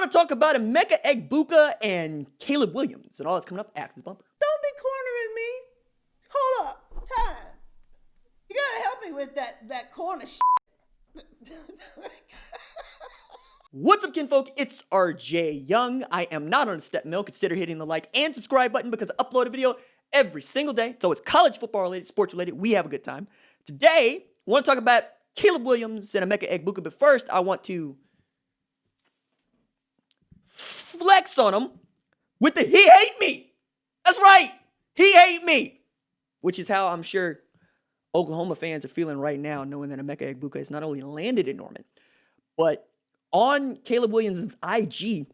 want to talk about Emeka Egbuka and Caleb Williams and all that's coming up after the bumper. Don't be cornering me. Hold up. Time. You gotta help me with that corner shit. What's up, kinfolk? It's RJ Young. I am not on a step mill. Consider hitting the like and subscribe button because I upload a video every single day. So it's college football related, sports related. We have a good time. Today, I want to talk about Caleb Williams and Emeka Egbuka. But first, I want to flex on him with the he hate me. That's right. He hate me. Which is how I'm sure Oklahoma fans are feeling right now, knowing that Emeka Egbuka has not only landed in Norman, but on Caleb Williams' IG,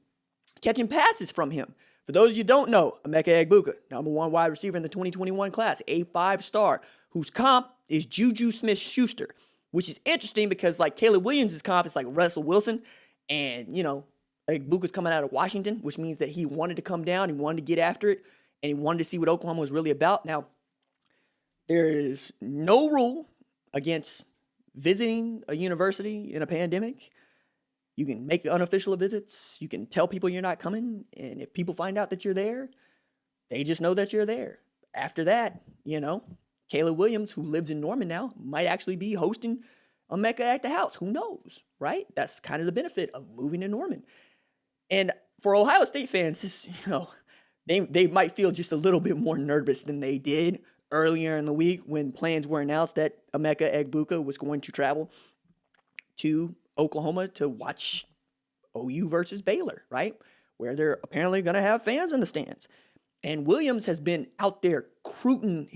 catching passes from him. For those of you who don't know, Emeka Egbuka, number one wide receiver in the 2021 class, a 5-star, whose comp is Juju Smith-Schuster, which is interesting because like Caleb Williams' comp is like Russell Wilson, and Egbuka's coming out of Washington, which means that he wanted to come down, he wanted to get after it, and he wanted to see what Oklahoma was really about. Now, there is no rule against visiting a university in a pandemic. You can make unofficial visits. You can tell people you're not coming. And if people find out that you're there, they just know that you're there. After that, Caleb Williams, who lives in Norman now, might actually be hosting Emeka at the house. Who knows, right? That's kind of the benefit of moving to Norman. And for Ohio State fans, this, they might feel just a little bit more nervous than they did earlier in the week when plans were announced that Emeka Egbuka was going to travel to Oklahoma to watch OU versus Baylor, right? Where they're apparently going to have fans in the stands. And Williams has been out there recruiting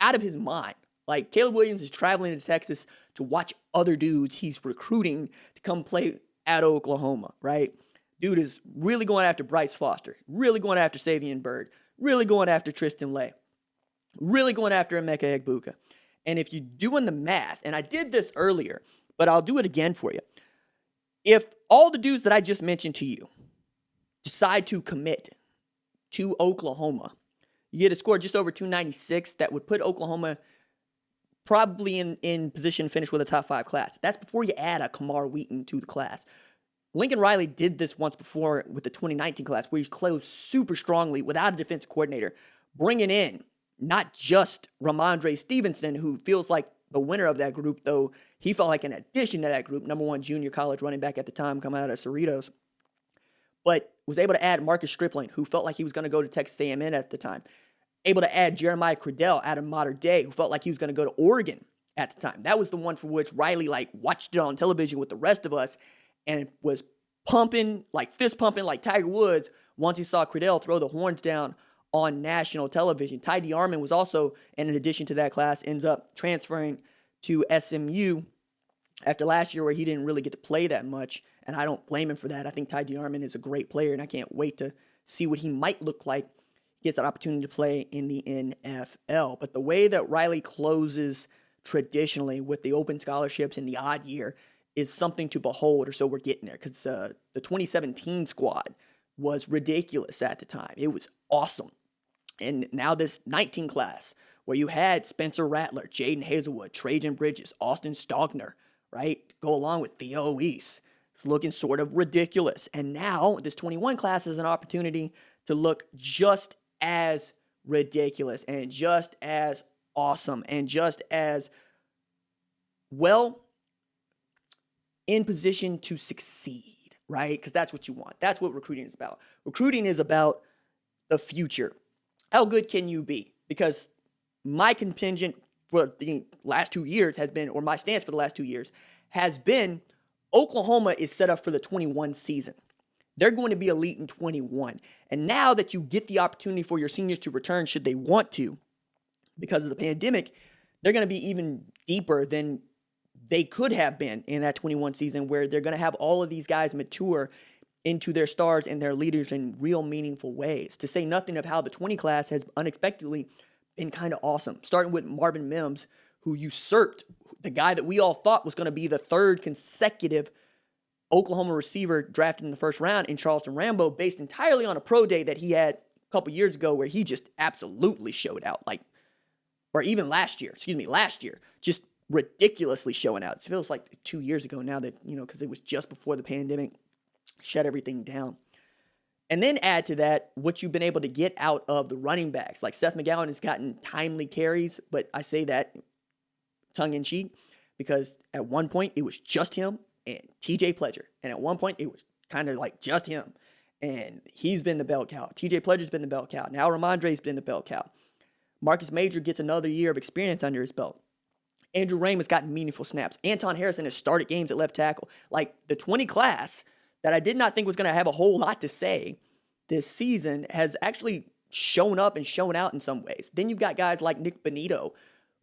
out of his mind. Like, Caleb Williams is traveling to Texas to watch other dudes he's recruiting to come play at Oklahoma, right? Dude is really going after Bryce Foster, really going after Savion Byrd, really going after Tristan Lay, really going after Emeka Egbuka. And if you're doing the math, and I did this earlier, but I'll do it again for you. If all the dudes that I just mentioned to you decide to commit to Oklahoma, you get a score just over 296 that would put Oklahoma probably in position to finish with a top 5 class. That's before you add a Kamar Wheaton to the class. Lincoln Riley did this once before with the 2019 class where he's closed super strongly without a defensive coordinator, bringing in not just Ramondre Stevenson, who feels like the winner of that group, though he felt like an addition to that group, number one junior college running back at the time coming out of Cerritos, but was able to add Marcus Stripling, who felt like he was going to go to Texas A&M at the time, able to add Jeremiah Cradell out of Mater Dei, who felt like he was going to go to Oregon at the time. That was the one for which Riley watched it on television with the rest of us and was pumping, fist pumping like Tiger Woods once he saw Cradell throw the horns down on national television. Ty DeArmond was also, and in addition to that class, ends up transferring to SMU after last year where he didn't really get to play that much, and I don't blame him for that. I think Ty DeArmond is a great player, and I can't wait to see what he might look like he gets that opportunity to play in the NFL. But the way that Riley closes traditionally with the open scholarships in the odd year is something to behold, or so we're getting there, because the 2017 squad was ridiculous at the time. It was awesome. And now this 19 class, where you had Spencer Rattler, Jaden Hazelwood, Trajan Bridges, Austin Stogner, right? Go along with Theo East. It's looking sort of ridiculous. And now this 21 class is an opportunity to look just as ridiculous and just as awesome and just as well in position to succeed, right? Because that's what you want. That's what recruiting is about. Recruiting is about the future. How good can you be? Because my contingent for the last 2 years has been, or my stance for the last 2 years has been, Oklahoma is set up for the 21 season. They're going to be elite in 21. And now that you get the opportunity for your seniors to return, should they want to, because of the pandemic, they're going to be even deeper than they could have been in that 21 season, where they're going to have all of these guys mature into their stars and their leaders in real meaningful ways. To say nothing of how the 20 class has unexpectedly been kind of awesome, starting with Marvin Mims, who usurped the guy that we all thought was going to be the third consecutive Oklahoma receiver drafted in the first round in Charleston Rambo, based entirely on a pro day that he had a couple years ago where he just absolutely showed out. Or even last year, just ridiculously showing out. It feels like 2 years ago now that, because it was just before the pandemic. shut everything down. And then add to that what you've been able to get out of the running backs. Like Seth McGowan has gotten timely carries, but I say that tongue in cheek because at one point it was just him and TJ Pledger. And at one point it was kind of like just him. And he's been the bell cow. TJ Pledger's been the bell cow. Now Ramondre's been the bell cow. Marcus Major gets another year of experience under his belt. Andrew Raymond's gotten meaningful snaps. Anton Harrison has started games at left tackle. Like the 20 class that I did not think was going to have a whole lot to say this season has actually shown up and shown out in some ways. Then you've got guys like Nick Bonito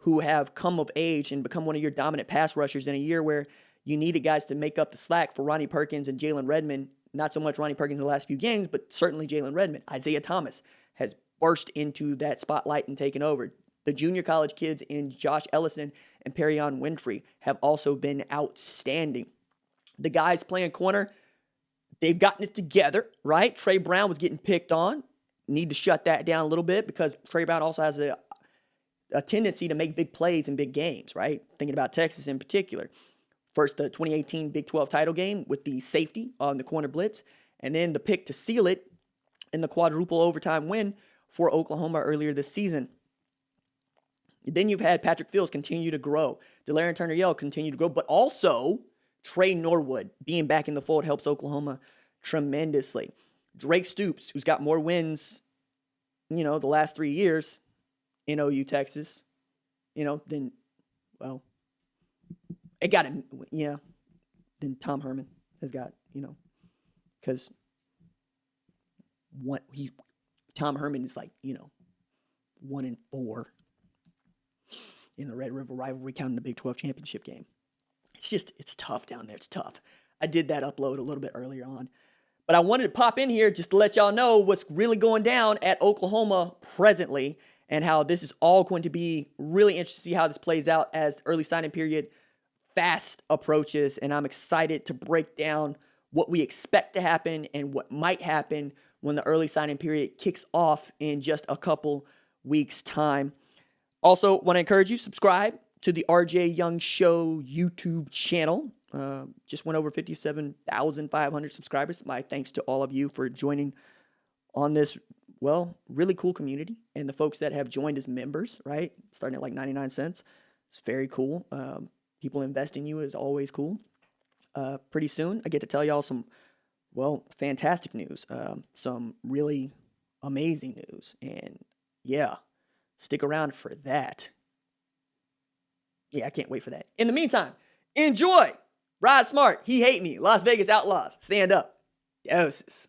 who have come of age and become one of your dominant pass rushers in a year where you needed guys to make up the slack for Ronnie Perkins and Jalen Redmond. Not so much Ronnie Perkins in the last few games, but certainly Jalen Redmond. Isaiah Thomas has burst into that spotlight and taken over. The junior college kids in Josh Ellison and Perion Winfrey have also been outstanding. The guys playing corner, they've gotten it together, right? Trey Brown was getting picked on. Need to shut that down a little bit because Trey Brown also has a tendency to make big plays in big games, right? Thinking about Texas in particular. First, the 2018 Big 12 title game with the safety on the corner blitz, and then the pick to seal it in the quadruple overtime win for Oklahoma earlier this season. Then you've had Patrick Fields continue to grow. Delarian Turner-Yell continue to grow, but also Trey Norwood being back in the fold helps Oklahoma tremendously. Drake Stoops, who's got more wins, the last 3 years in OU, Texas, than, well, it got him, than Tom Herman has got, because Tom Herman is like, 1-4 in the Red River rivalry, counting the Big 12 championship game. It's tough down there. It's tough. I did that upload a little bit earlier on. But I wanted to pop in here just to let y'all know what's really going down at Oklahoma presently and how this is all going to be really interesting to see how this plays out as the early signing period fast approaches. And I'm excited to break down what we expect to happen and what might happen when the early signing period kicks off in just a couple weeks' time. Also, want to encourage you, subscribe to the RJ Young Show YouTube channel. Just went over 57,500 subscribers. My thanks to all of you for joining on this, really cool community. And the folks that have joined as members, right? Starting at like 99 cents. It's very cool. People invest in you is always cool. Pretty soon, I get to tell y'all some, fantastic news. Some really amazing news. And stick around for that. I can't wait for that. In the meantime, enjoy. Ride smart. He hate me. Las Vegas Outlaws. Stand up. Doses.